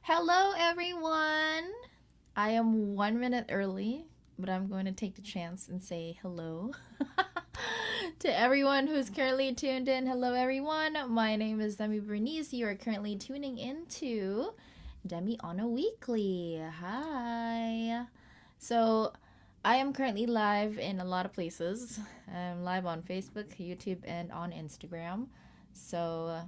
Hello, everyone. I am 1 minute early, but I'm going to take the chance and say hello to everyone who's currently tuned in. Hello, everyone. My name is Demi Bernice. You are currently tuning into Demi on a Weekly. Hi. So, I am currently live in a lot of places. I'm live on Facebook, YouTube, and on Instagram. So,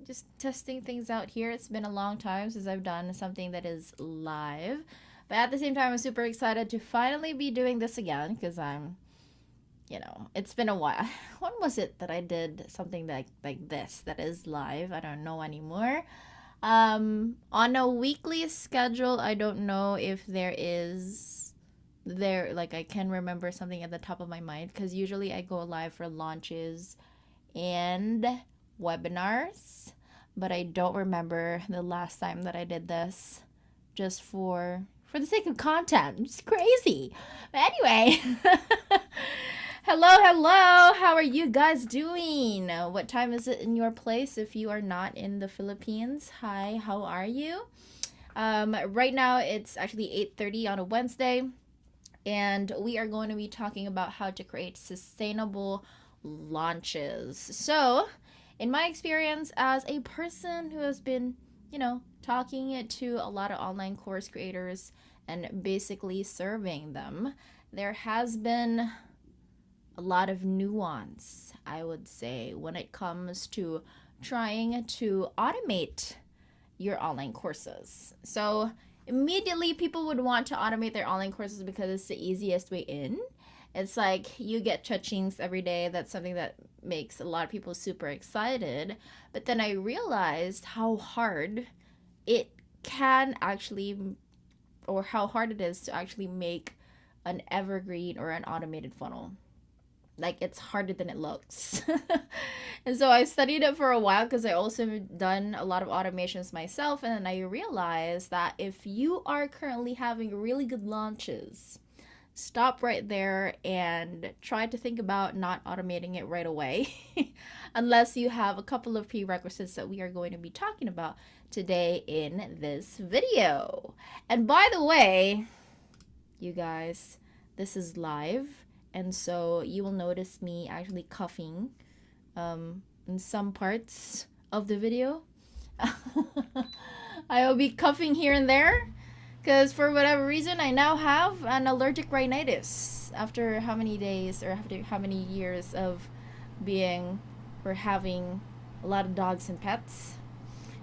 just testing things out here. It's been a long time since I've done something that is live. But at the same time, I'm super excited to finally be doing this again because it's been a while. When was it that I did something like this that is live? I don't know anymore. On a weekly schedule, I don't know if I can remember something at the top of my mind because usually I go live for launches and webinars, but I don't remember the last time that I did this just for the sake of content. It's crazy. But anyway, hello. How are you guys doing? What time is it in your place if you are not in the Philippines? Hi, how are you? Right now it's actually 8:30 on a Wednesday, and we are going to be talking about how to create sustainable launches. So, in my experience as a person who has been, talking to a lot of online course creators and basically serving them, there has been a lot of nuance, I would say, when it comes to trying to automate your online courses. So, immediately people would want to automate their online courses because it's the easiest way in. It's like you get cha-chings every day. That's something that makes a lot of people super excited. But then I realized how hard it can actually, or how hard it is to actually make an evergreen or an automated funnel. Like, it's harder than it looks. And so I studied it for a while because I also done a lot of automations myself. And then I realized that if you are currently having really good launches, stop right there and try to think about not automating it right away unless you have a couple of prerequisites that we are going to be talking about today in this video. And by the way, you guys, this is live, and so you will notice me actually coughing in some parts of the video. I will be coughing here and there because for whatever reason I now have an allergic rhinitis after how many days or after how many years of being or having a lot of dogs and pets.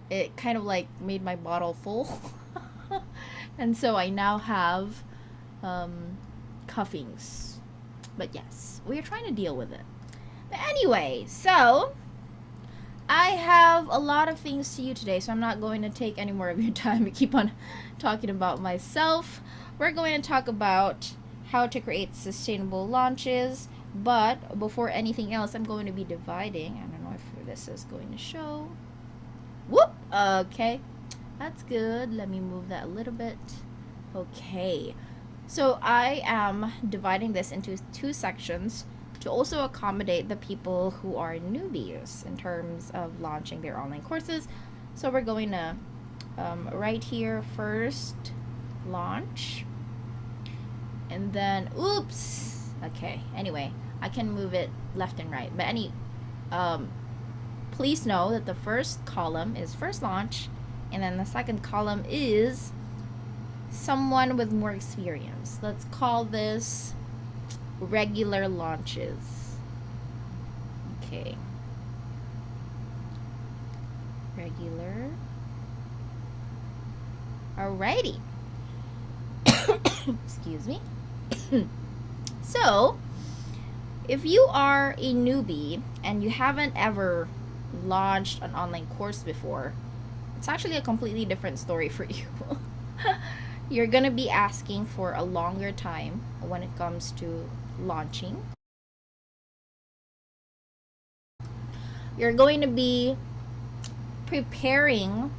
It kind of like made my bottle full. And so I now have cuffings. But yes, we are trying to deal with it. But anyway, so I have a lot of things to you today, so I'm not going to take any more of your time and keep on talking about myself. We're going to talk about how to create sustainable launches, but before anything else, I'm going to be dividing. I don't know if this is going to show. Whoop! Okay, that's good. Let me move that a little bit. Okay, so I am dividing this into two sections to also accommodate the people who are newbies in terms of launching their online courses. So we're going to right here first launch, and then oops, okay, anyway, I can move it left and right, but please know that the first column is first launch, and then the second column is someone with more experience. Let's call this regular launches. Okay. Regular. Alrighty. Excuse me. So, if you are a newbie and you haven't ever launched an online course before, it's actually a completely different story for you. You're gonna be asking for a longer time when it comes to launching. You're going to be preparing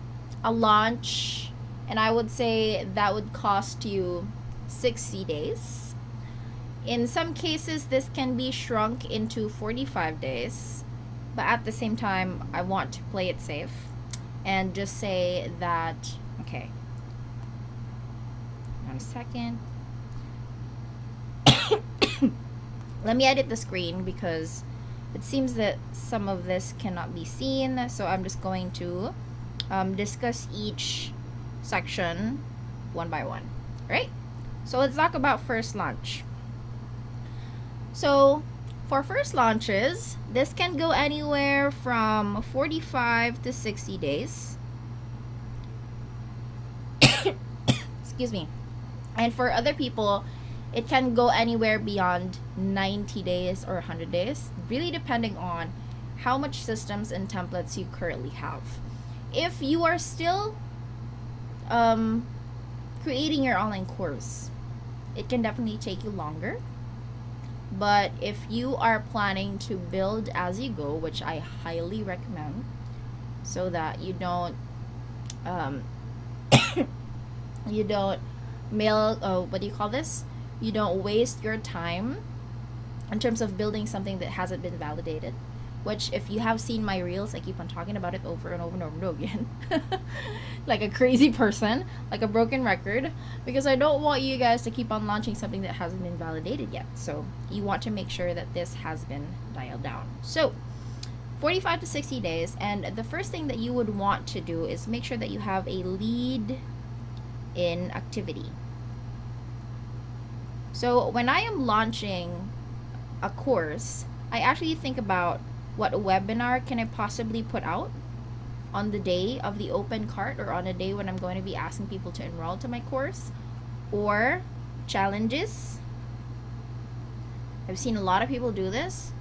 a launch, and I would say that would cost you 60 days. In some cases, this can be shrunk into 45 days, but at the same time, I want to play it safe and just say that Okay. 1 second. Let me edit the screen because it seems that some of this cannot be seen. So I'm just going to discuss each section one by one. Right? So let's talk about first launch. So for first launches, this can go anywhere from 45 to 60 days. Excuse me. And for other people, it can go anywhere beyond 90 days or 100 days, really depending on how much systems and templates you currently have. If you are still creating your online course, it can definitely take you longer. But if you are planning to build as you go, which I highly recommend, so that you don't you don't what do you call this? You don't waste your time in terms of building something that hasn't been validated. Which, if you have seen my reels, I keep on talking about it over and over and over and over again. Like a crazy person, like a broken record, because I don't want you guys to keep on launching something that hasn't been validated yet. So you want to make sure that this has been dialed down. So 45 to 60 days, and the first thing that you would want to do is make sure that you have a lead in activity. So when I am launching a course, I actually think about what webinar can I possibly put out on the day of the open cart, or on a day when I'm going to be asking people to enroll to my course, or challenges. I've seen a lot of people do this,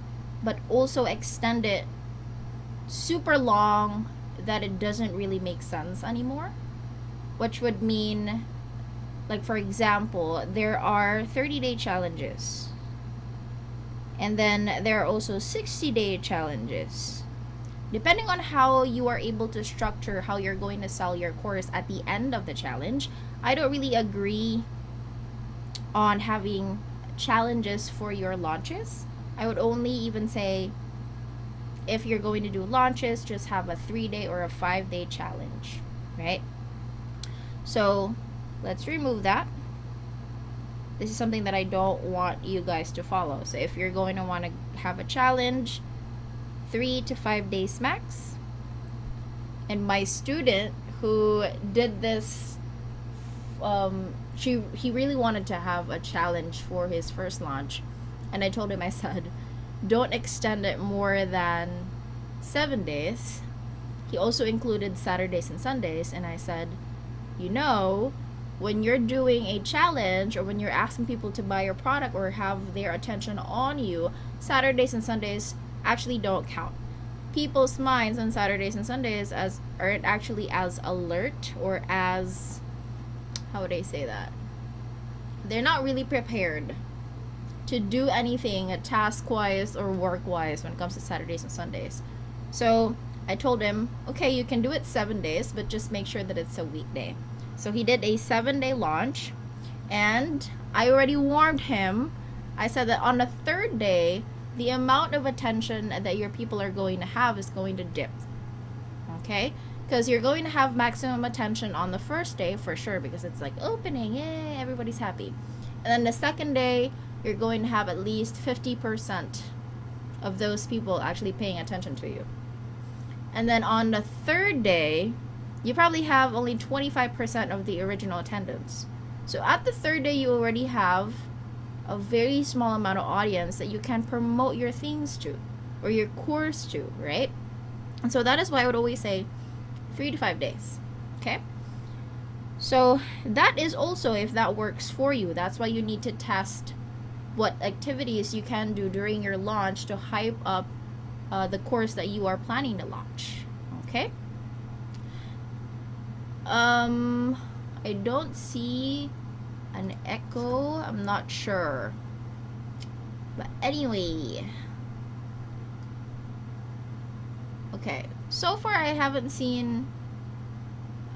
but also extend it super long that it doesn't really make sense anymore, which would mean, like, for example, there are 30-day challenges. And then there are also 60-day challenges. Depending on how you are able to structure how you're going to sell your course at the end of the challenge, I don't really agree on having challenges for your launches. I would only even say, if you're going to do launches, just have a 3-day or a 5-day challenge, right? So let's remove that. This is something that I don't want you guys to follow. So if you're going to want to have a challenge, 3 to 5 days max. And my student who did this, he really wanted to have a challenge for his first launch. And I told him, I said, don't extend it more than 7 days. He also included Saturdays and Sundays. And I said, when you're doing a challenge, or when you're asking people to buy your product or have their attention on you, Saturdays and Sundays actually don't count. People's minds on Saturdays and Sundays aren't actually as alert, or as, how would I say that? They're not really prepared to do anything task-wise or work-wise when it comes to Saturdays and Sundays. So I told him, okay, you can do it 7 days, but just make sure that it's a weekday. So he did a 7-day launch, and I already warned him. I said that on the 3rd day, the amount of attention that your people are going to have is going to dip. Okay? Because you're going to have maximum attention on the 1st day for sure, because it's like opening, yay, everybody's happy. And then the 2nd day, you're going to have at least 50% of those people actually paying attention to you. And then on the 3rd day, you probably have only 25% of the original attendance. So at the 3rd day, you already have a very small amount of audience that you can promote your things to, or your course to, right? And so that is why I would always say 3 to 5 days. Okay? So that is also, if that works for you, that's why you need to test what activities you can do during your launch to hype up the course that you are planning to launch. Okay? I don't see an echo. I'm not sure. But anyway. Okay. So far I haven't seen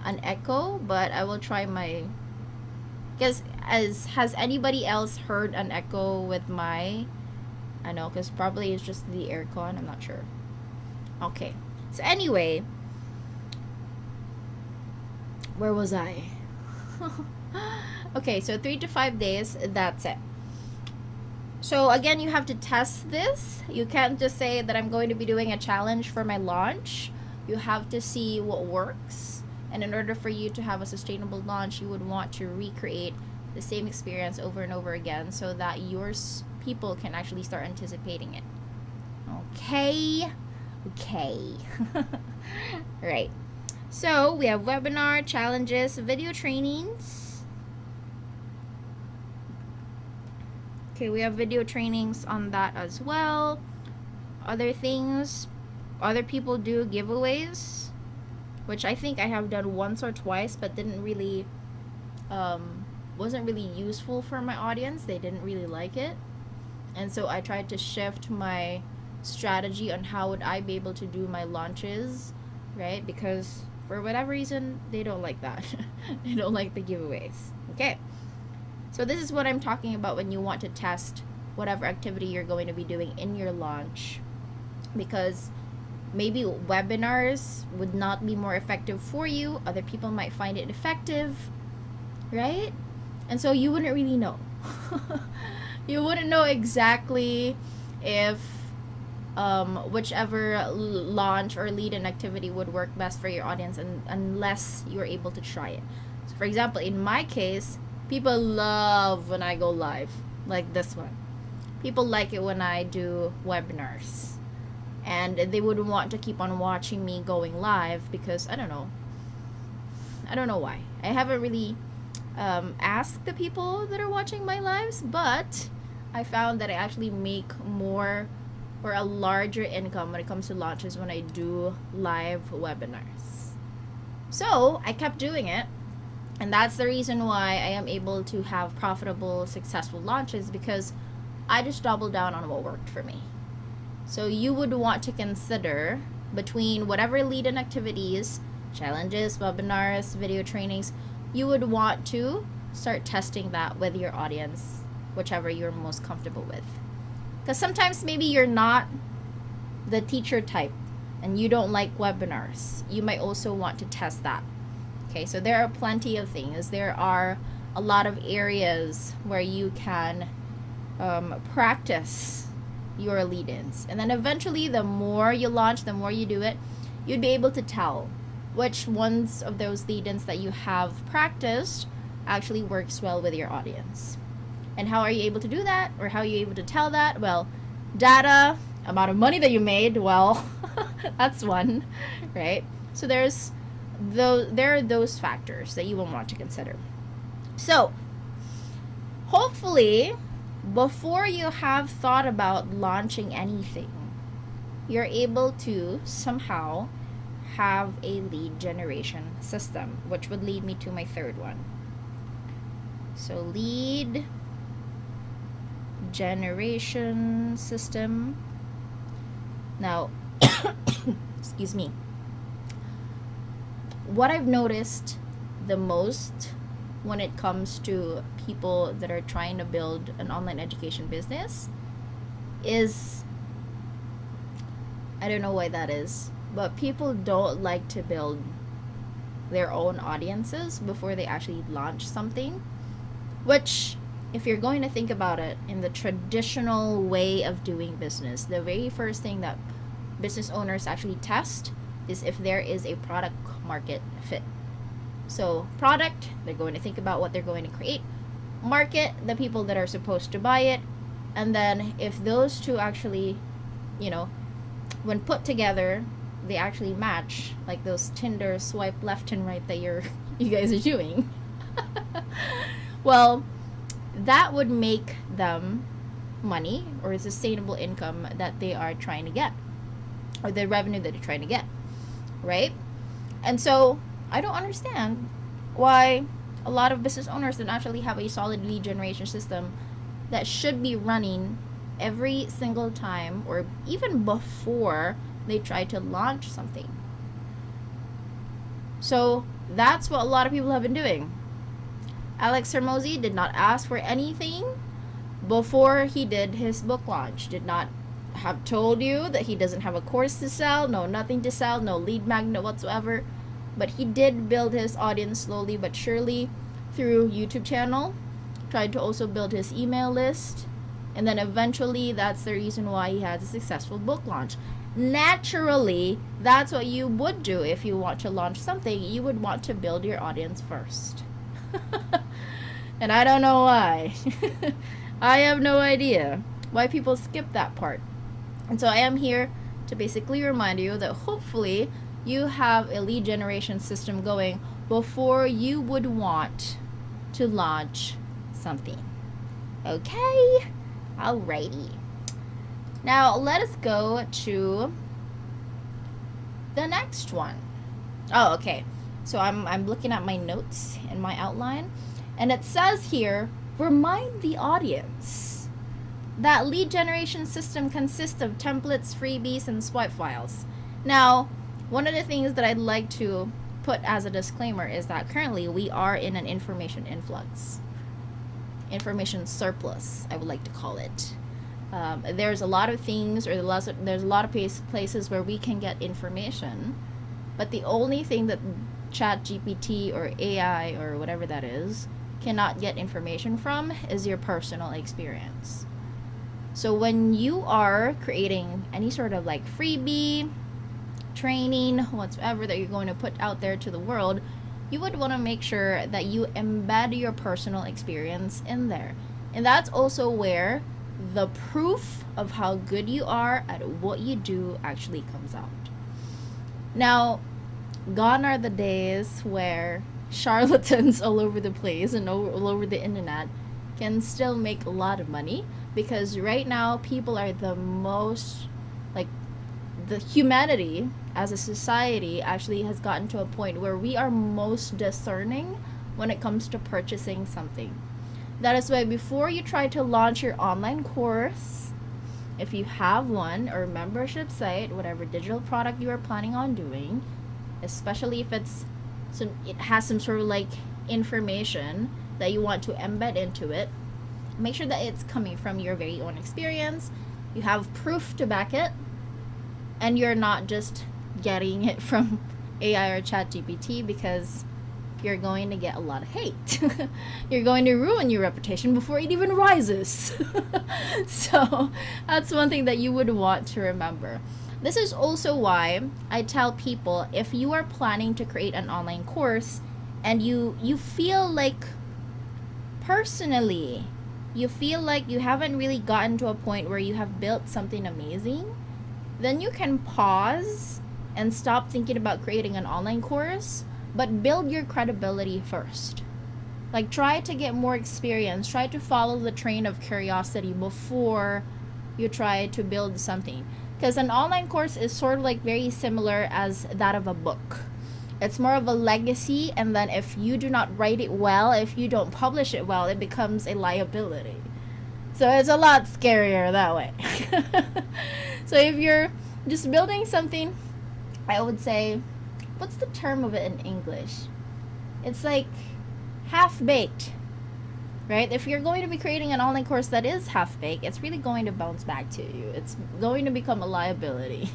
an echo, but I will try my... has anybody else heard an echo with my... I know, because probably it's just the aircon. I'm not sure. Okay. So anyway... Where was I? Okay, so 3 to 5 days, that's it. So again, you have to test this. You can't just say that I'm going to be doing a challenge for my launch. You have to see what works. And in order for you to have a sustainable launch, you would want to recreate the same experience over and over again so that your people can actually start anticipating it. Okay. Right. So we have webinar, challenges, video trainings. Okay, we have video trainings on that as well. Other things, other people do giveaways, which I think I have done once or twice, but didn't really, wasn't really useful for my audience. They didn't really like it. And so I tried to shift my strategy on how would I be able to do my launches, right? Because for whatever reason, they don't like that. They don't like the giveaways. Okay. So this is what I'm talking about when you want to test whatever activity you're going to be doing in your launch. Because maybe webinars would not be more effective for you. Other people might find it effective, right? And so you wouldn't really know. You wouldn't know exactly if whichever launch or lead-in activity would work best for your audience, unless you're able to try it. So for example, in my case, people love when I go live, like this one. People like it when I do webinars. And they would want to keep on watching me going live because, I don't know why. I haven't really asked the people that are watching my lives, but I found that I actually make more or a larger income when it comes to launches when I do live webinars. So I kept doing it, and that's the reason why I am able to have profitable, successful launches, because I just doubled down on what worked for me. So you would want to consider between whatever lead-in activities, challenges, webinars, video trainings, you would want to start testing that with your audience, whichever you're most comfortable with. Because sometimes maybe you're not the teacher type and you don't like webinars. You might also want to test that. Okay, so there are plenty of things. There are a lot of areas where you can practice your lead-ins. And then eventually, the more you launch, the more you do it, you'd be able to tell which ones of those lead-ins that you have practiced actually works well with your audience. And how are you able to do that? Or how are you able to tell that? Well, data, amount of money that you made, well, that's one, right? So there are those factors that you will want to consider. So, hopefully, before you have thought about launching anything, you're able to somehow have a lead generation system, which would lead me to my third one. So, lead generation system. Now, excuse me. What I've noticed the most when it comes to people that are trying to build an online education business is, I don't know why that is, but people don't like to build their own audiences before they actually launch something, which, if you're going to think about it in the traditional way of doing business, the very first thing that business owners actually test is if there is a product market fit. So product, they're going to think about what they're going to create. Market, the people that are supposed to buy it. And then if those two actually, when put together, they actually match, like those Tinder swipe left and right that you guys are doing. Well, that would make them money or a sustainable income that they are trying to get, or the revenue that they're trying to get, right? And so I don't understand why a lot of business owners don't actually have a solid lead generation system that should be running every single time or even before they try to launch something. So that's what a lot of people have been doing. Alex Hormozi did not ask for anything before he did his book launch. Did not have told you that he doesn't have a course to sell, no nothing to sell, no lead magnet whatsoever. but he did build his audience slowly but surely through YouTube channel, tried to also build his email list, and then eventually that's the reason why he has a successful book launch. Naturally, that's what you would do if you want to launch something. You would want to build your audience first. And I don't know why. I have no idea why people skip that part. And so I am here to basically remind you that hopefully you have a lead generation system going before you would want to launch something. Okay? Alrighty. Now let us go to the next one. Oh, okay. So I'm looking at my notes and my outline, and it says here, remind the audience that lead generation system consists of templates, freebies, and swipe files. Now, one of the things that I'd like to put as a disclaimer is that currently we are in an information influx, information surplus, I would like to call it. There's a lot of things, or there's a lot of places where we can get information, but the only thing that ChatGPT or AI or whatever that is cannot get information from is your personal experience. So when you are creating any sort of like freebie, training, whatsoever that you're going to put out there to the world, you would want to make sure that you embed your personal experience in there. And that's also where the proof of how good you are at what you do actually comes out. Now, gone are the days where charlatans all over the place and all over the internet can still make a lot of money, because right now people are the most, like, the humanity as a society actually has gotten to a point where we are most discerning when it comes to purchasing something. That is why before you try to launch your online course, if you have one, or membership site, whatever digital product you are planning on doing, especially if it has some sort of like information that you want to embed into it, make sure that it's coming from your very own experience. You have proof to back it, and you're not just getting it from AI or ChatGPT, because you're going to get a lot of hate. You're going to ruin your reputation before it even rises. So that's one thing that you would want to remember. This is also why I tell people, if you are planning to create an online course and you feel like personally, you feel like you haven't really gotten to a point where you have built something amazing, then you can pause and stop thinking about creating an online course, but build your credibility first. Like, try to get more experience, try to follow the train of curiosity before you try to build something. Because an online course is sort of like very similar as that of a book. It's more of a legacy, and then if you do not write it well, if you don't publish it well, it becomes a liability. So it's a lot scarier that way. So if you're just building something, I would say, what's the term of it in English? It's like half-baked, right? If you're going to be creating an online course that is half-baked, it's really going to bounce back to you. It's going to become a liability.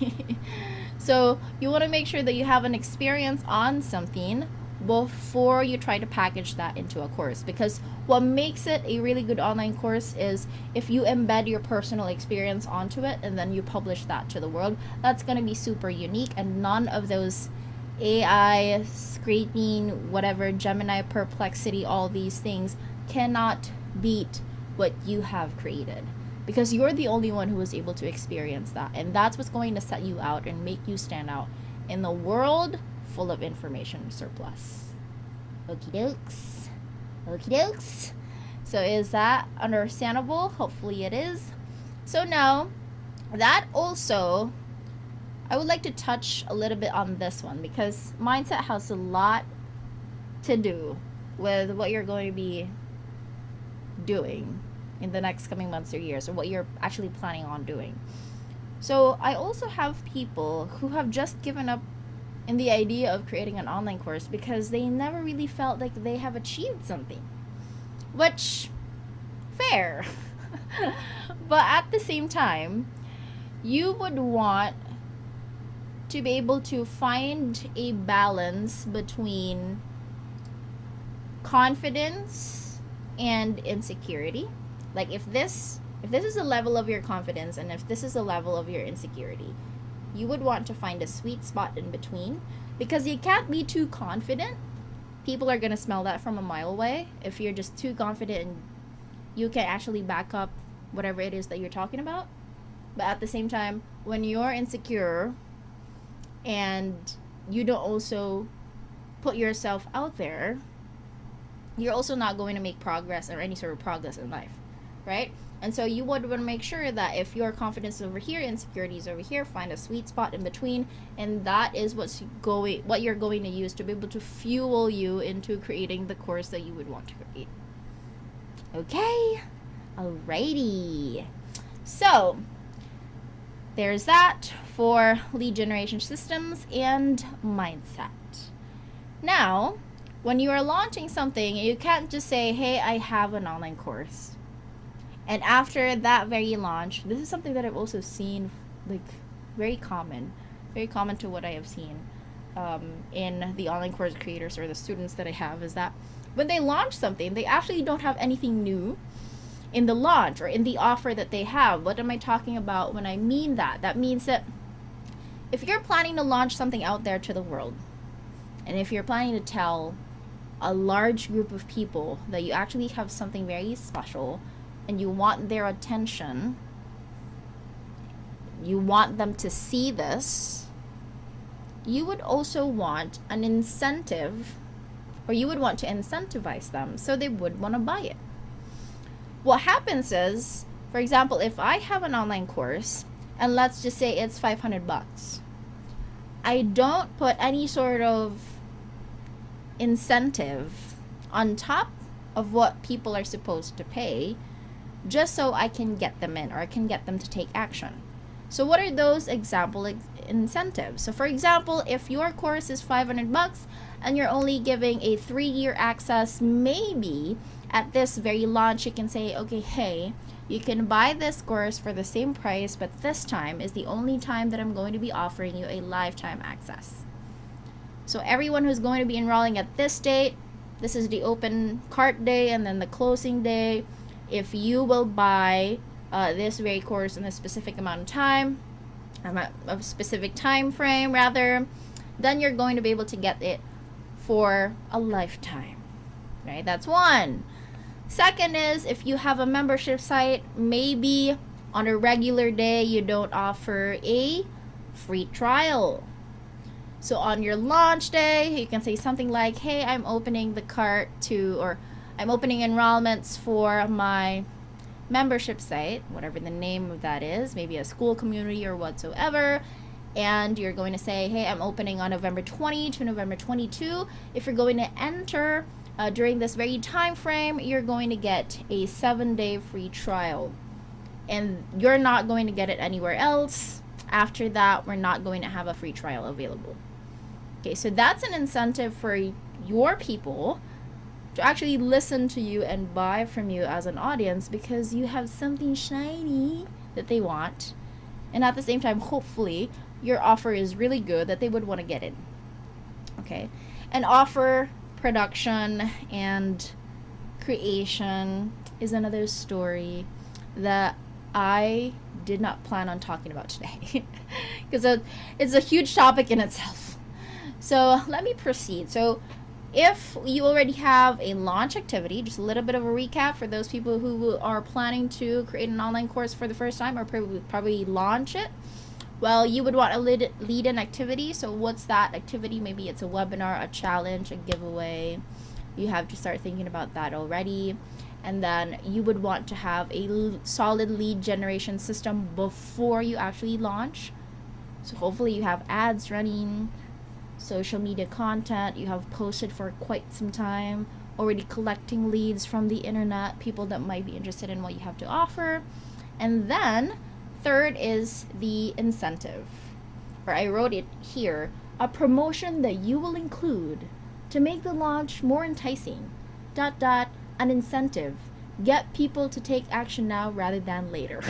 So you want to make sure that you have an experience on something before you try to package that into a course, because what makes it a really good online course is if you embed your personal experience onto it and then you publish that to the world. That's going to be super unique, and none of those AI, scraping, whatever, Gemini, Perplexity, all these things cannot beat what you have created, because you're the only one who was able to experience that, and that's what's going to set you out and make you stand out in the world full of information surplus. Okie dokes. Okie dokes. So is that understandable? Hopefully it is. So now, that also, I would like to touch a little bit on this one, because mindset has a lot to do with what you're going to be doing in the next coming months or years, or what you're actually planning on doing. So I also have people who have just given up in the idea of creating an online course because they never really felt like they have achieved something, which, fair. But at the same time, you would want to be able to find a balance between confidence and insecurity. Like if this is the level of your confidence and if this is the level of your insecurity, you would want to find a sweet spot in between, because you can't be too confident. People are going to smell that from a mile away. If you're just too confident and you can actually back up whatever it is that you're talking about. But at the same time, when you're insecure and you don't also put yourself out there, you're also not going to make progress or any sort of progress in life, right? And so you would want to make sure that if your confidence is over here, insecurity is over here, find a sweet spot in between, and that is what you're going to use to be able to fuel you into creating the course that you would want to create. Okay, alrighty. So there's that for lead generation systems and mindset. Now, when you are launching something, you can't just say, hey, I have an online course. And after that very launch, this is something that I've also seen, like, very common to what I have seen in the online course creators or the students that I have, is that when they launch something, they actually don't have anything new in the launch or in the offer that they have. What am I talking about when I mean that? That means that if you're planning to launch something out there to the world, and if you're planning to tell a large group of people that you actually have something very special and you want their attention, you want them to see this, you would also want an incentive, or you would want to incentivize them so they would want to buy it. What happens is, for example, if I have an online course and let's just say it's $500, I don't put any sort of incentive on top of what people are supposed to pay just so I can get them in, or I can get them to take action. So what are those example incentives? So for example, if your course is $500 and you're only giving a 3-year access, maybe at this very launch you can say, okay, hey, you can buy this course for the same price, but this time is the only time that I'm going to be offering you a lifetime access. So everyone who's going to be enrolling at this date, this is the open cart day and then the closing day. If you will buy this very course in a specific amount of time, a specific time frame rather, then you're going to be able to get it for a lifetime, right? That's one. Second is, if you have a membership site, maybe on a regular day you don't offer a free trial. So on your launch day, you can say something like, hey, I'm opening the cart to, or I'm opening enrollments for my membership site, whatever the name of that is, maybe a school, community, or whatsoever. And you're going to say, hey, I'm opening on November 20 to November 22. If you're going to enter during this very time frame, you're going to get a 7-day free trial. And you're not going to get it anywhere else. After that, we're not going to have a free trial available. Okay, so that's an incentive for your people to actually listen to you and buy from you as an audience, because you have something shiny that they want. And at the same time, hopefully, your offer is really good that they would want to get it. Okay, and offer production and creation is another story that I did not plan on talking about today because it's a huge topic in itself. So let me proceed. So if you already have a launch activity, just a little bit of a recap for those people who are planning to create an online course for the first time or probably launch it. Well, you would want a lead-in activity. So what's that activity? Maybe it's a webinar, a challenge, a giveaway. You have to start thinking about that already. And then you would want to have a solid lead generation system before you actually launch. So hopefully you have ads running, social media content, you have posted for quite some time, already collecting leads from the internet, people that might be interested in what you have to offer. And then third is the incentive, or I wrote it here, a promotion that you will include to make the launch more enticing, an incentive. Get people to take action now rather than later.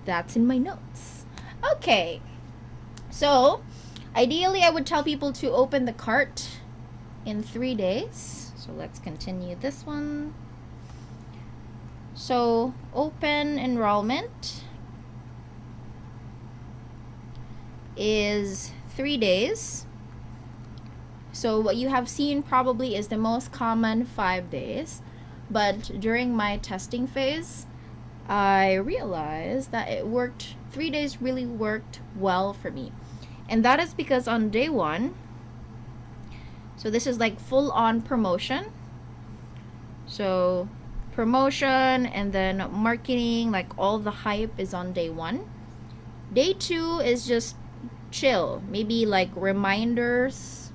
That's in my notes. Okay. So, ideally, I would tell people to open the cart in 3 days. So, let's continue this one. So, open enrollment is 3 days. So, what you have seen probably is the most common 5 days. But during my testing phase, I realized that it worked. 3 days really worked well for me. And that is because on day 1, so this is like full on promotion. So promotion and then marketing, like all the hype is on day 1. Day 2 is just chill. Maybe like reminders,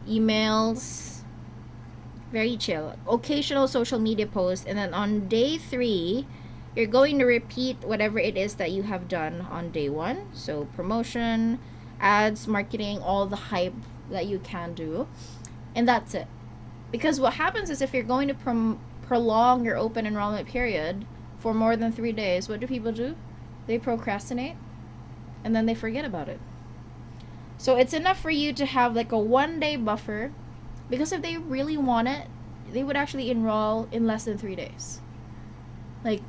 emails, very chill. Occasional social media posts. And then on day 3, you're going to repeat whatever it is that you have done on day 1. So promotion, ads, marketing, all the hype that you can do. And that's it. Because what happens is if you're going to prolong your open enrollment period for more than 3 days, what do people do? They procrastinate and then they forget about it. So it's enough for you to have like a 1-day buffer, because if they really want it, they would actually enroll in less than 3 days. Like,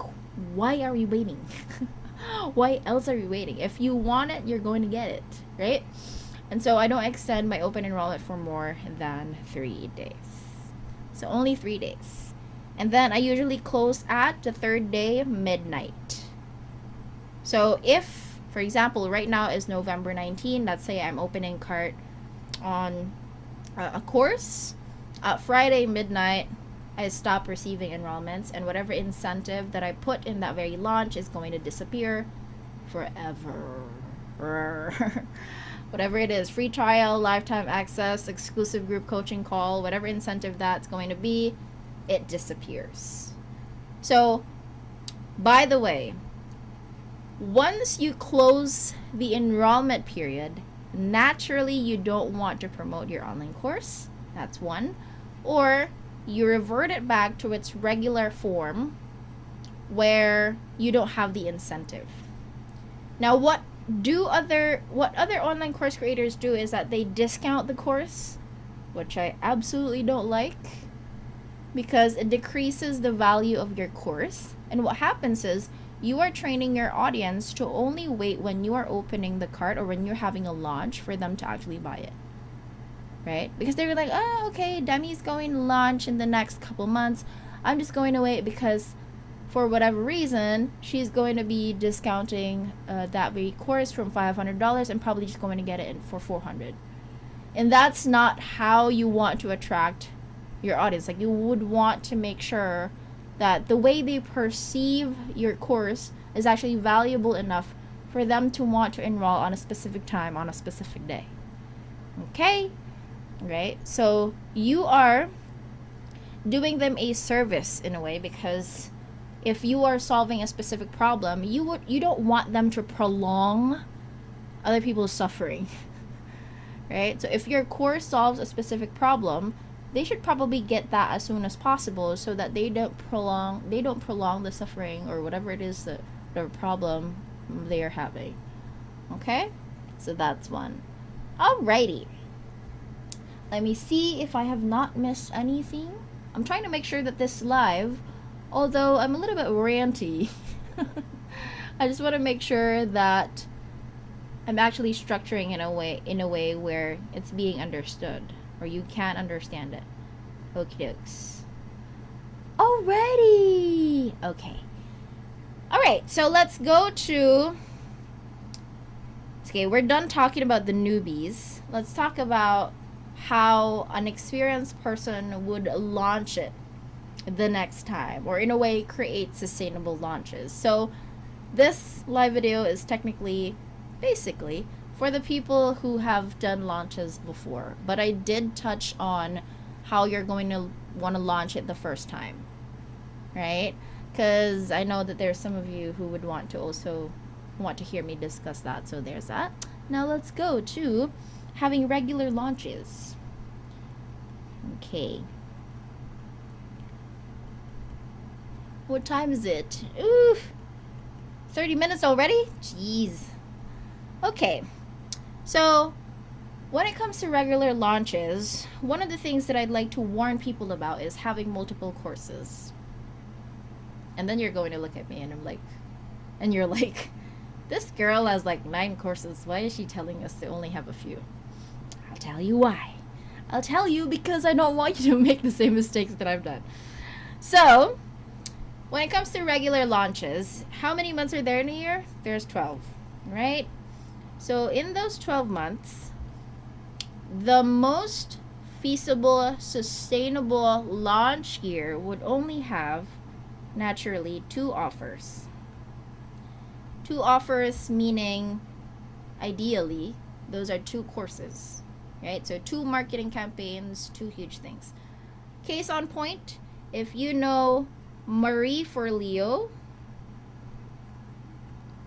why are we waiting? Why else are we waiting? If you want it, you're going to get it, right? And so I don't extend my open enrollment for more than 3 days. So only 3 days. And then I usually close at the 3rd day, midnight. So if, for example, right now is November 19, let's say I'm opening cart on a course, Friday midnight, I stop receiving enrollments, and whatever incentive that I put in that very launch is going to disappear forever. Whatever it is, free trial, lifetime access, exclusive group coaching call, whatever incentive that's going to be, it disappears. So, by the way, once you close the enrollment period, naturally you don't want to promote your online course. That's one. Or you revert it back to its regular form where you don't have the incentive. Now, what other online course creators do is that they discount the course, which I absolutely don't like, because it decreases the value of your course. And what happens is you are training your audience to only wait when you are opening the cart or when you're having a launch for them to actually buy it. Right? Because they're like, oh, okay, Demi's going to launch in the next couple months. I'm just going to wait because for whatever reason, she's going to be discounting that very course from $500 and probably just going to get it for $400. And that's not how you want to attract your audience. Like, you would want to make sure that the way they perceive your course is actually valuable enough for them to want to enroll on a specific time, on a specific day. Okay? Right? So you are doing them a service in a way, because if you are solving a specific problem, you don't want them to prolong other people's suffering. Right? So if your course solves a specific problem, they should probably get that as soon as possible so that they don't prolong the suffering or whatever it is that the problem they are having. Okay? So that's one. Alrighty. Let me see if I have not missed anything. I'm trying to make sure that this live, although I'm a little bit ranty, I just want to make sure that I'm actually structuring in a way where it's being understood, or you can understand it. Okie dokes. Alrighty. Okay. Alright, so let's go to... Okay, we're done talking about the newbies. Let's talk about how an experienced person would launch it the next time, or in a way create sustainable launches. So this live video is basically for the people who have done launches before, but I did touch on how you're going to want to launch it the first time, right? Because I know that there's some of you who would want to hear me discuss that. So there's that. Now let's go to having regular launches. Okay. What time is it? Ooh, 30 minutes already? Jeez. Okay. So, when it comes to regular launches, one of the things that I'd like to warn people about is having multiple courses. And then you're going to look at me and you're like, this girl has like 9 courses. Why is she telling us to only have a few? I'll tell you why. I'll tell you because I don't want you to make the same mistakes that I've done. So, when it comes to regular launches, how many months are there in a year? There's 12, right? So, in those 12 months, the most feasible, sustainable launch year would only have, naturally, 2 offers. 2 offers meaning, ideally, those are 2 courses, right? So 2 marketing campaigns, 2 huge things. Case on point, if you know Marie Forleo,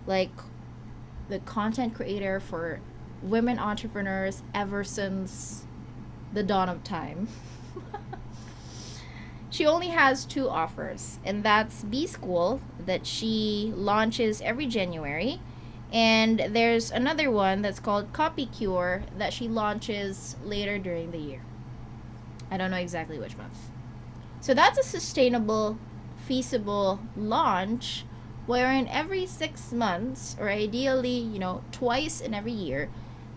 like the content creator for women entrepreneurs ever since the dawn of time. She only has 2 offers, and that's B School that she launches every January, and there's another one that's called Copy Cure that she launches later during the year. I don't know exactly which month. So that's a sustainable, feasible launch wherein every 6 months, or ideally, twice in every year,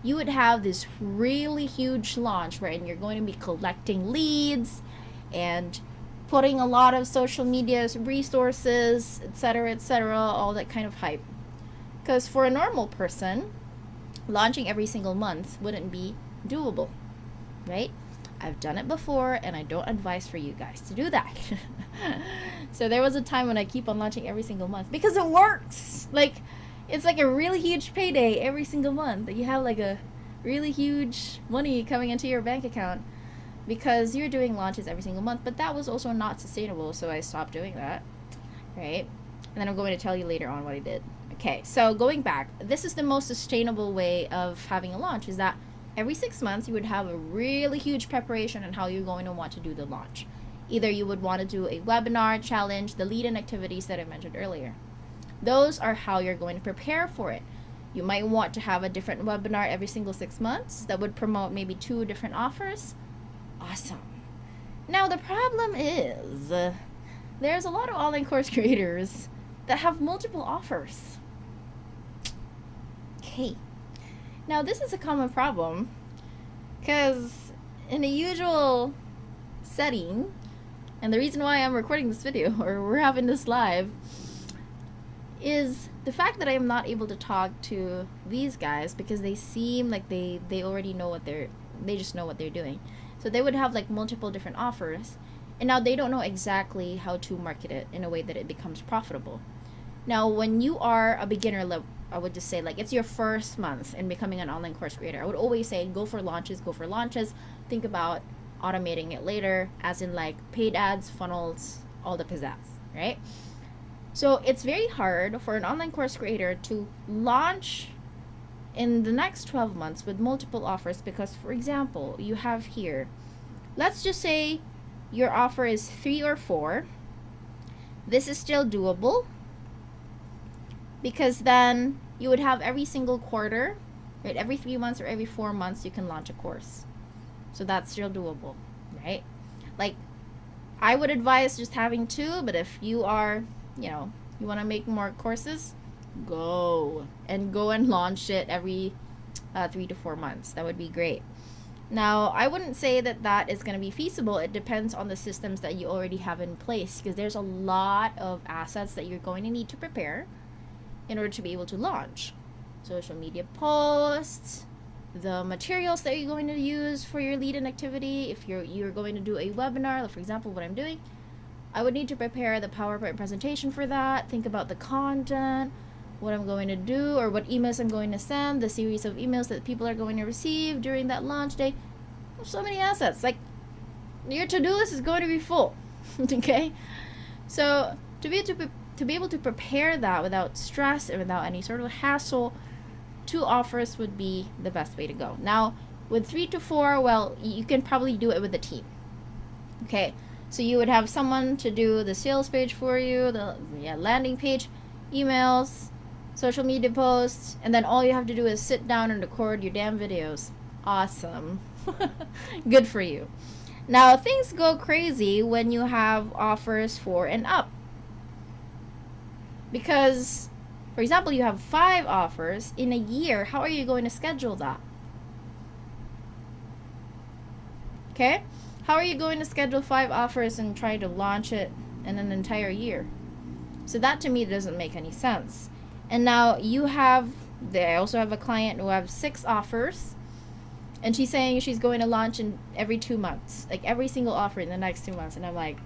you would have this really huge launch wherein you're going to be collecting leads and putting a lot of social media resources, etc., all that kind of hype. Because for a normal person, launching every single month wouldn't be doable, right? I've done it before, and I don't advise for you guys to do that. So there was a time when I keep on launching every single month because it works. Like, it's like a really huge payday every single month. You have like a really huge money coming into your bank account because you're doing launches every single month. But that was also not sustainable, so I stopped doing that, right? And then I'm going to tell you later on what I did. Okay, so going back, this is the most sustainable way of having a launch, is that every 6 months you would have a really huge preparation on how you're going to want to do the launch. Either you would want to do a webinar, challenge, the lead-in activities that I mentioned earlier. Those are how you're going to prepare for it. You might want to have a different webinar every single 6 months that would promote maybe 2 different offers. Awesome. Now the problem is, there's a lot of online course creators that have multiple offers. Okay. Now this is a common problem because in a usual setting, and the reason why I'm recording this video or we're having this live is the fact that I am not able to talk to these guys because they seem like they already know they just know what they're doing. So they would have like multiple different offers, and now they don't know exactly how to market it in a way that it becomes profitable. Now when you are a beginner level, I would just say, like, it's your first month in becoming an online course creator, I would always say go for launches. Think about automating it later, as in like paid ads, funnels, all the pizzazz, right? So it's very hard for an online course creator to launch in the next 12 months with multiple offers because, for example, you have here, let's just say your offer is 3 or 4. This is still doable because then you would have every single quarter, right? Every 3 months or every 4 months you can launch a course. So that's still doable, right? Like, I would advise just having 2, but if you are, you want to make more courses, go and launch it every 3 to 4 months. That would be great. Now, I wouldn't say that is going to be feasible. It depends on the systems that you already have in place because there's a lot of assets that you're going to need to prepare in order to be able to launch. Social media posts, the materials that you're going to use for your lead-in activity. If you're going to do a webinar, like for example what I'm doing, I would need to prepare the PowerPoint presentation for that, think about the content, what I'm going to do, or what emails I'm going to send, the series of emails that people are going to receive during that launch day. There's so many assets. Like, your to-do list is going to be full. Okay? So to be able to prepare that without stress and without any sort of hassle, 2 offers would be the best way to go. Now, with 3 to 4, well, you can probably do it with a team. Okay, so you would have someone to do the sales page for you, the landing page, emails, social media posts, and then all you have to do is sit down and record your damn videos. Awesome. Good for you. Now, things go crazy when you have offers 4 and up. Because, for example, you have 5 offers in a year. How are you going to schedule that? Okay? How are you going to schedule 5 offers and try to launch it in an entire year? So that to me doesn't make any sense. And now I also have a client who have 6 offers, and she's saying she's going to launch in every 2 months, like every single offer in the next 2 months. And I'm like,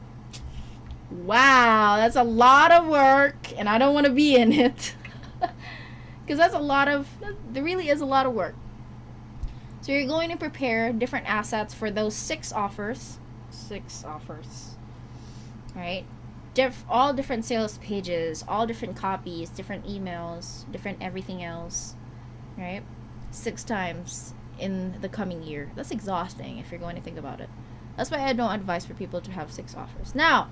wow, that's a lot of work, and I don't want to be in it. Because there really is a lot of work. So you're going to prepare different assets for those 6 offers. 6 offers. Right? All different sales pages, all different copies, different emails, different everything else. Right? 6 times in the coming year. That's exhausting if you're going to think about it. That's why I don't advise for people to have 6 offers. Now,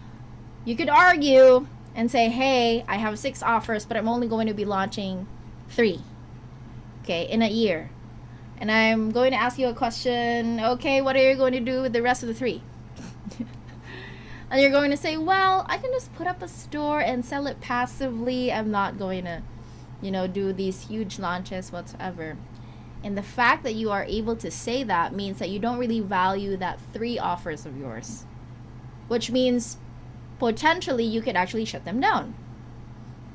you could argue and say, hey, I have 6 offers, but I'm only going to be launching 3, okay, in a year. And I'm going to ask you a question, okay, what are you going to do with the rest of the 3? And you're going to say, well, I can just put up a store and sell it passively. I'm not going to, do these huge launches whatsoever. And the fact that you are able to say that means that you don't really value that 3 offers of yours, which means potentially you could actually shut them down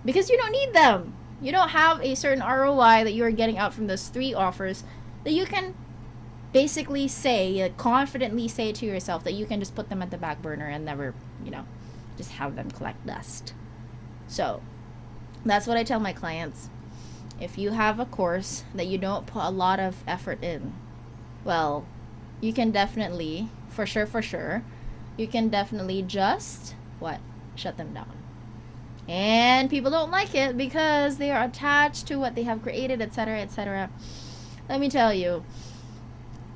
because you don't need them. You don't have a certain ROI that you are getting out from those 3 offers that you can basically confidently say to yourself that you can just put them at the back burner and never, just have them collect dust. So that's what I tell my clients. If you have a course that you don't put a lot of effort in, well, you can definitely, for sure, you can definitely just, shut them down. And people don't like it because they are attached to what they have created, etc., etc. Let me tell you,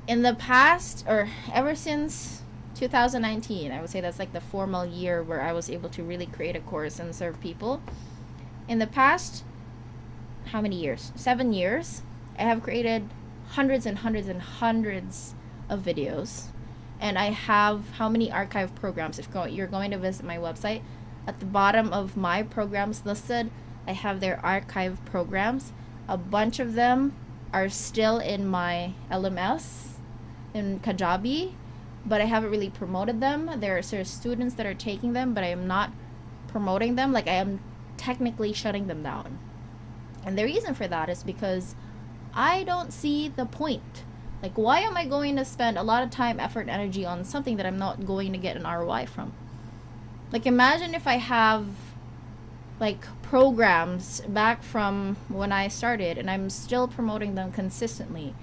in the past, or ever since 2019, I would say that's like the formal year where I was able to really create a course and serve people. In the past, how many years? 7 years. I have created hundreds and hundreds and hundreds of videos. And I have how many archive programs? If you're going to visit my website, at the bottom of my programs listed, I have their archive programs. A bunch of them are still in my LMS in Kajabi, but I haven't really promoted them. There are students that are taking them, but I am not promoting them. Like, I am technically shutting them down. And the reason for that is because I don't see the point. Like, why am I going to spend a lot of time, effort, energy on something that I'm not going to get an ROI from? Like, imagine if I have like programs back from when I started and I'm still promoting them consistently,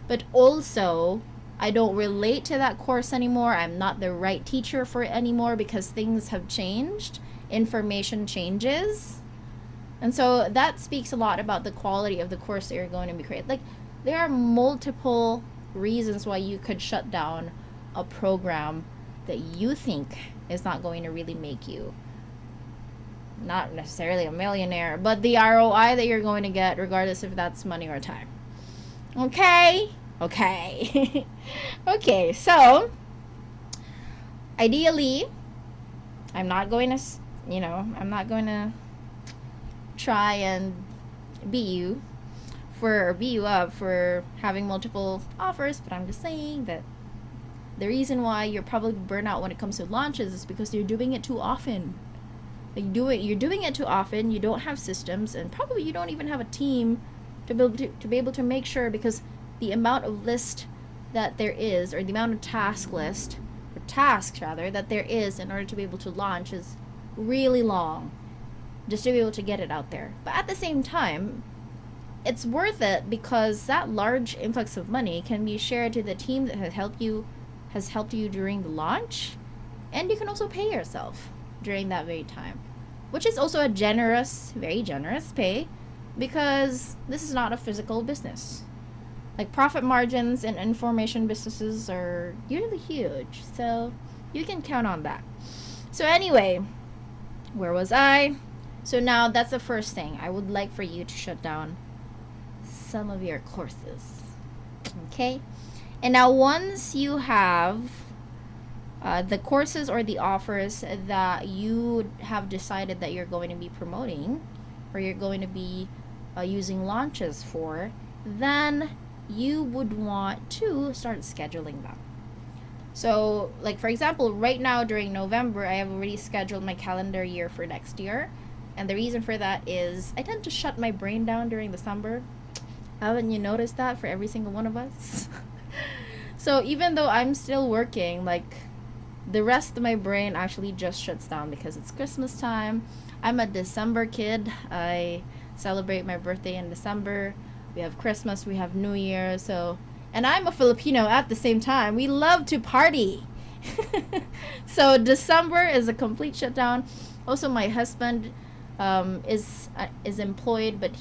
but also I don't relate to that course anymore. I'm not the right teacher for it anymore because things have changed. Information changes. And so that speaks a lot about the quality of the course that you're going to be creating. Like, there are multiple reasons why you could shut down a program that you think is not going to really make you, not necessarily a millionaire, but the ROI that you're going to get, regardless if that's money or time. Okay? Okay. Okay, so ideally, I'm not going to try and beat you up for having multiple offers, but I'm just saying that the reason why you're probably burnt out when it comes to launches is because you're doing it too often. You're doing it too often. You don't have systems, and probably you don't even have a team to be able to make sure, because the amount of list that there is, or the amount of tasks rather, that there is in order to be able to launch is really long, just to be able to get it out there. But at the same time, it's worth it because that large influx of money can be shared to the team that has helped you during the launch, and you can also pay yourself during that very time, which is also a very generous pay, because this is not a physical business. Like, profit margins in information businesses are usually huge, so you can count on that. So anyway, where was I? So now that's the first thing. I would like for you to shut down some of your courses. Okay? And now once you have the courses or the offers that you have decided that you're going to be promoting or you're going to be using launches for, then you would want to start scheduling them. So, like for example, right now during November, I have already scheduled my calendar year for next year. And the reason for that is I tend to shut my brain down during December. Haven't you noticed that for every single one of us? So even though I'm still working, like the rest of my brain actually just shuts down because it's Christmas time. I'm a December kid. I celebrate my birthday in December. We have Christmas, we have New Year. So, and I'm a Filipino at the same time. We love to party. So December is a complete shutdown. Also, my husband is employed, but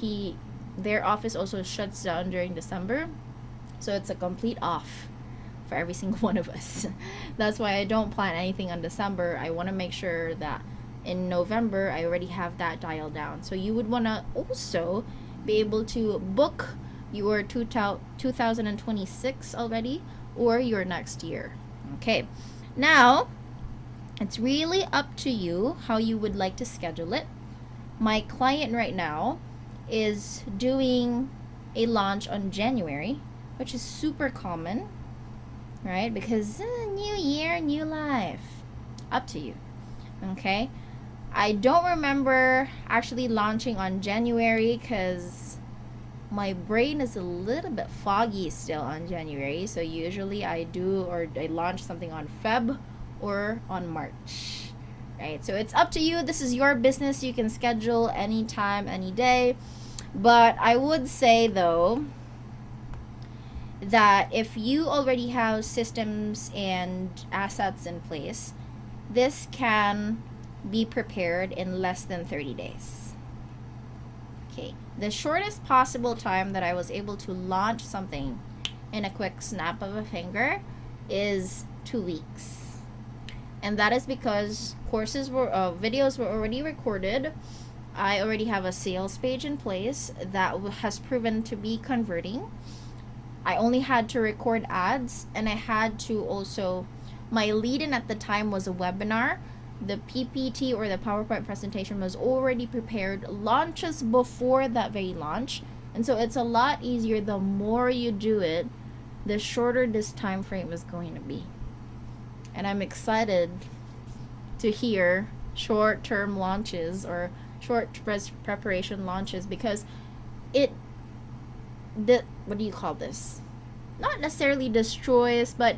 their office also shuts down during December. So it's a complete off for every single one of us. That's why I don't plan anything on December. I want to make sure that in November I already have that dialed down. So you would want to also be able to book your 2026 already or your next year. Okay. Now, it's really up to you how you would like to schedule it. My client right now is doing a launch on January, which is super common, right? Because new year, new life. Up to you. Okay? I don't remember actually launching on January because my brain is a little bit foggy still on January. So usually I launch something on Feb or on March. Right? So it's up to you. This is your business. You can schedule anytime, any day. But I would say though that if you already have systems and assets in place, this can be prepared in less than 30 days. Okay, the shortest possible time that I was able to launch something in a quick snap of a finger is 2 weeks. And that is because videos were already recorded. I already have a sales page in place that has proven to be converting. I only had to record ads, and I had to also, my lead-in at the time was a webinar. The PPT or the PowerPoint presentation was already prepared launches before that very launch. And so it's a lot easier. The more you do it, the shorter this time frame is going to be. And I'm excited to hear short-term launches or short preparation launches because what do you call this? Not necessarily destroys, but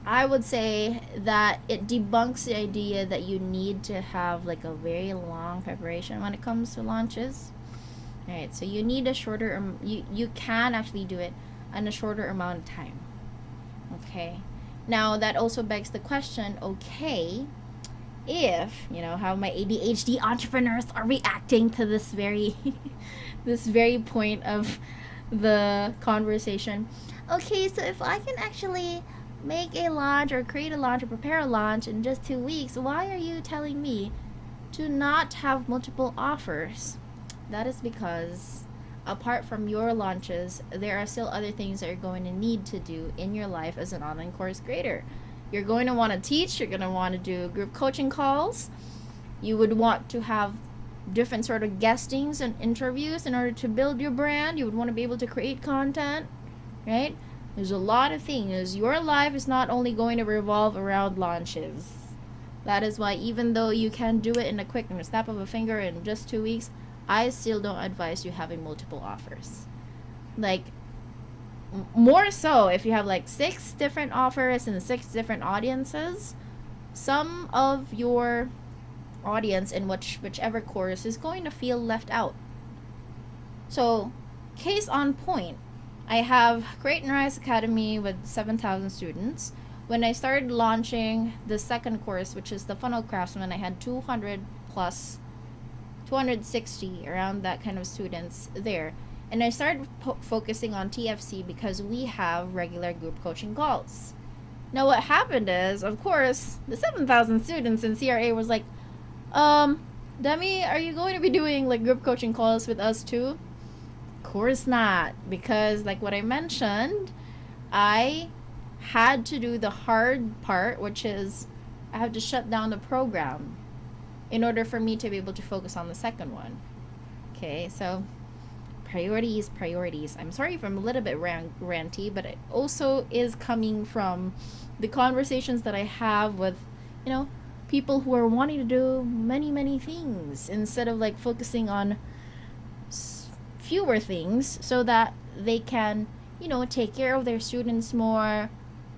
I would say that it debunks the idea that you need to have like a very long preparation when it comes to launches. All right, so you need a shorter, you can actually do it in a shorter amount of time. Okay, now that also begs the question, okay, if, how my ADHD entrepreneurs are reacting to this very, this very point of the conversation. Okay, so if I can actually make a launch or create a launch or prepare a launch in just 2 weeks, why are you telling me to not have multiple offers? That is because apart from your launches, there are still other things that you're going to need to do in your life as an online course creator. You're going to want to teach, you're going to want to do group coaching calls. You would want to have different sort of guestings and interviews in order to build your brand. You would want to be able to create content, right? There's a lot of things. Your life is not only going to revolve around launches. That is why even though you can do it in a snap of a finger in just 2 weeks, I still don't advise you having multiple offers. Like, more so if you have like 6 different offers and 6 different audiences, some of your audience in whichever course is going to feel left out. So, case on point, I have Create and Rise Academy with 7,000 students. When I started launching the second course, which is the Funnel Craftsman, I had 200 plus, 260 around that kind of students there. And I started focusing on TFC because we have regular group coaching calls. Now what happened is, of course, the 7,000 students in CRA was like, Um, Demi, are you going to be doing like group coaching calls with us too? Of course not, because like what I mentioned, I had to do the hard part, which is I have to shut down the program in order for me to be able to focus on the second one. Okay, so priorities. I'm sorry if I'm a little bit ranty, but it also is coming from the conversations that I have with, you know, people who are wanting to do many things instead of like focusing on fewer things so that they can, take care of their students more,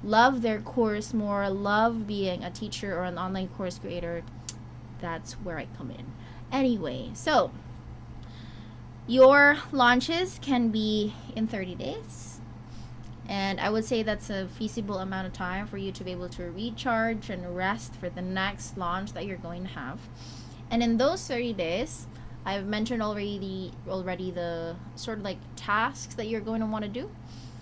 love their course more, love being a teacher or an online course creator. That's where I come in. Anyway, so your launches can be in 30 days. And I would say that's a feasible amount of time for you to be able to recharge and rest for the next launch that you're going to have. And in those 30 days, I've mentioned already the sort of like tasks that you're going to want to do.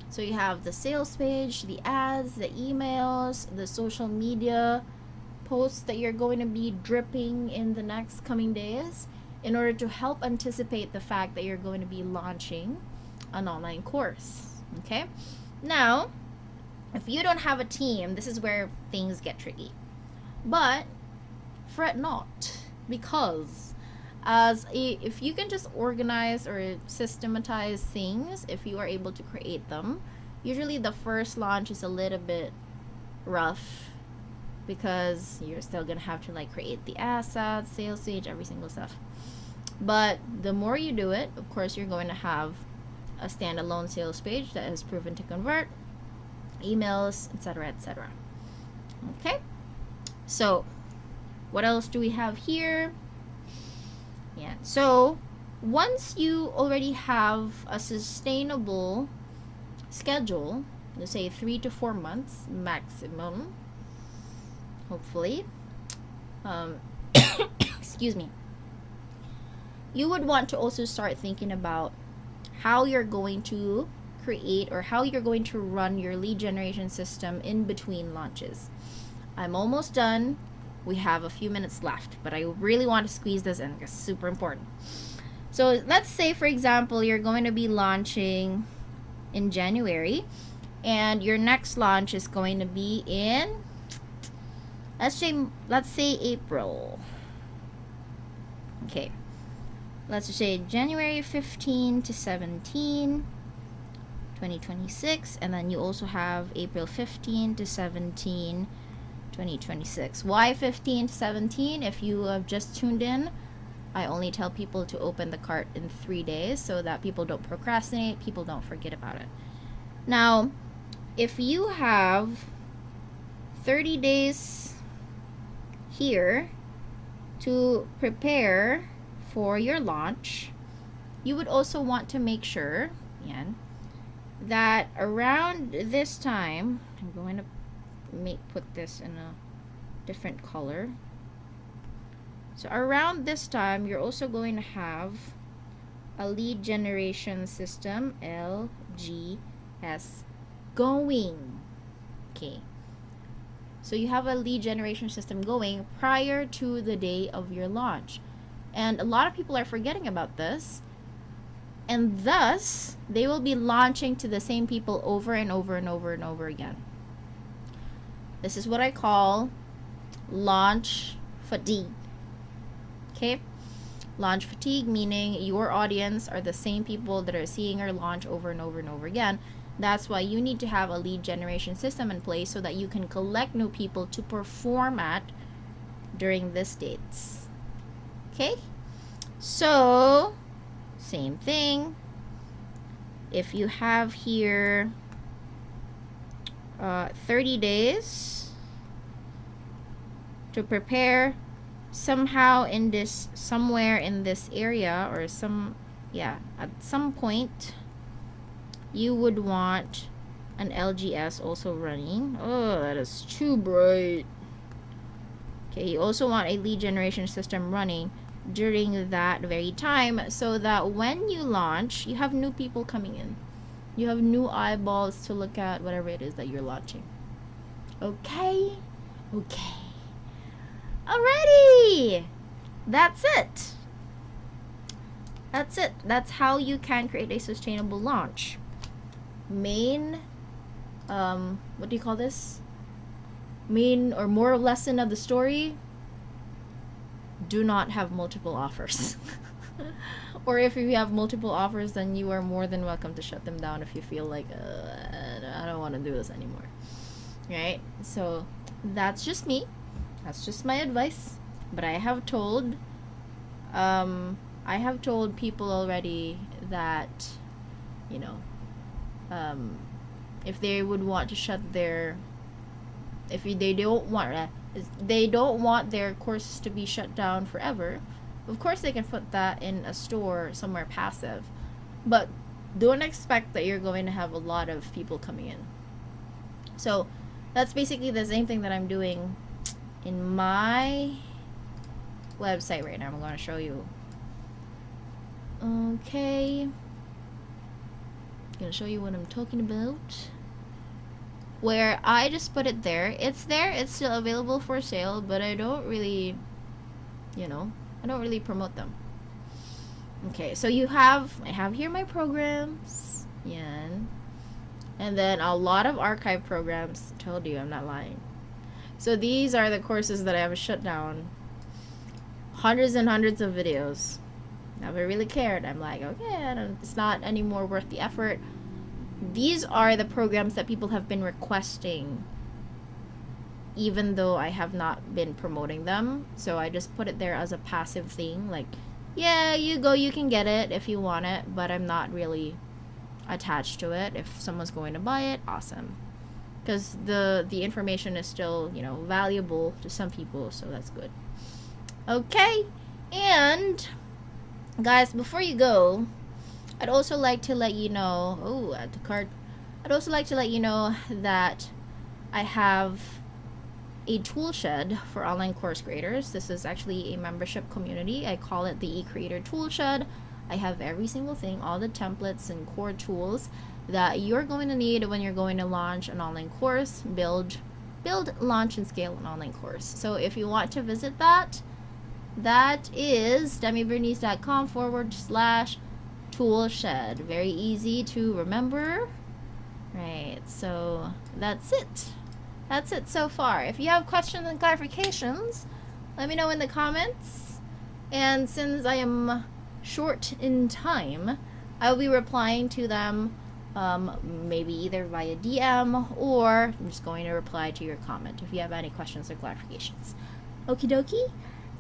So you have the sales page, the ads, the emails, the social media posts that you're going to be dripping in the next coming days in order to help anticipate the fact that you're going to be launching an online course. Okay? Now, if you don't have a team, this is where things get tricky. But fret not, because if you can just organize or systematize things, if you are able to create them, usually the first launch is a little bit rough because you're still gonna have to like create the assets, sales page, every single stuff. But the more you do it, of course, you're going to have a standalone sales page that is proven to convert, emails, etc., etc. Okay, so what else do we have here? Yeah, so once you already have a sustainable schedule, let's say 3 to 4 months maximum, hopefully, excuse me, you would want to also start thinking about how you're going to create or how you're going to run your lead generation system in between launches. I'm almost done. We have a few minutes left, but I really want to squeeze this in because it's super important. So let's say, for example, you're going to be launching in January and your next launch is going to be in, let's say April. Okay. Let's just say January 15 to 17, 2026, and then you also have April 15 to 17, 2026. Why 15 to 17? If you have just tuned in, I only tell people to open the cart in 3 days so that people don't procrastinate, people don't forget about it. Now, if you have 30 days here to prepare for your launch, you would also want to make sure that around this time, I'm going to put this in a different color. So around this time, you're also going to have a lead generation system, LGS, going. Okay. So you have a lead generation system going prior to the day of your launch. And a lot of people are forgetting about this. And thus, they will be launching to the same people over and over and over and over again. This is what I call launch fatigue. Okay? Launch fatigue, meaning your audience are the same people that are seeing your launch over and over and over again. That's why you need to have a lead generation system in place so that you can collect new people to perform at during these dates. Okay, so same thing. If you have here 30 days to prepare somewhere in this area or at some point you would want an LGS also running. Oh, that is too bright. Okay, you also want a lead generation system running during that very time so that when you launch, you have new people coming in. You have new eyeballs to look at whatever it is that you're launching. Okay? Okay. Alrighty! that's it. That's it. That's how you can create a sustainable launch. Main, what do you call this? Main or moral lesson of the story: do not have multiple offers. Or if you have multiple offers, then you are more than welcome to shut them down if you feel like, I don't want to do this anymore. Right? So that's just me. That's just my advice. But I have told people already that, you know, if they would want to shut their, they don't want their courses to be shut down forever, of course they can put that in a store somewhere passive, but don't expect that you're going to have a lot of people coming in. So that's basically the same thing that I'm doing in my website right now. I'm going to show you. Okay, I'm going to show you what I'm talking about, where I just put it there. It's there, it's still available for sale, but I don't really, I don't really promote them. Okay, so I have here my programs, yan, and then a lot of archive programs. Told you, I'm not lying. So these are the courses that I have shut down. Hundreds and hundreds of videos. Never really cared. I'm like, okay, it's not anymore worth the effort. These are the programs that people have been requesting, even though I have not been promoting them. So I just put it there as a passive thing, like, yeah, you can get it if you want it, but I'm not really attached to it. If someone's going to buy it, awesome, because the information is still, valuable to some people, so that's good. Okay, and guys, before you go, I'd also like to let you know, add to cart. I'd also like to let you know that I have a tool shed for online course creators. This is actually a membership community. I call it the eCreator Tool Shed. I have every single thing, all the templates and core tools that you're going to need when you're going to launch an online course, build, launch, and scale an online course. So if you want to visit that is demibernice.com/tool shed. Very easy to remember. Right, so that's it. That's it so far. If you have questions and clarifications, let me know in the comments. And since I am short in time, I will be replying to them maybe either via DM, or I'm just going to reply to your comment if you have any questions or clarifications. Okie dokie.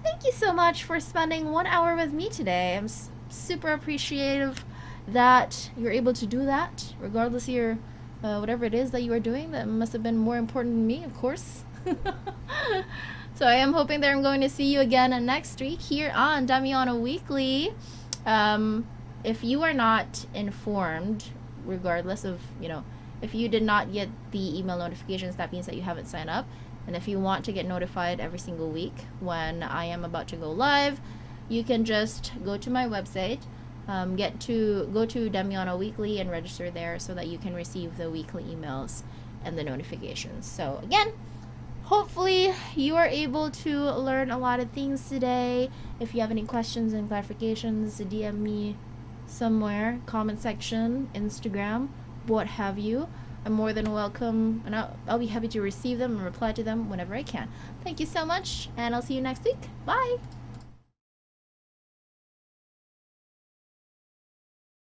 Thank you so much for spending 1 hour with me today. I'm super appreciative that you're able to do that, regardless of your whatever it is that you are doing. That must have been more important than me, of course. So I am hoping that I'm going to see you again next week here on Damiano Weekly. If you are not informed, regardless of, if you did not get the email notifications, that means that you haven't signed up. And if you want to get notified every single week when I am about to go live, you can just go to my website, go to Damiano Weekly and register there so that you can receive the weekly emails and the notifications. So again, hopefully you are able to learn a lot of things today. If you have any questions and clarifications, DM me somewhere, comment section, Instagram, what have you. I'm more than welcome, and I'll be happy to receive them and reply to them whenever I can. Thank you so much, and I'll see you next week. Bye!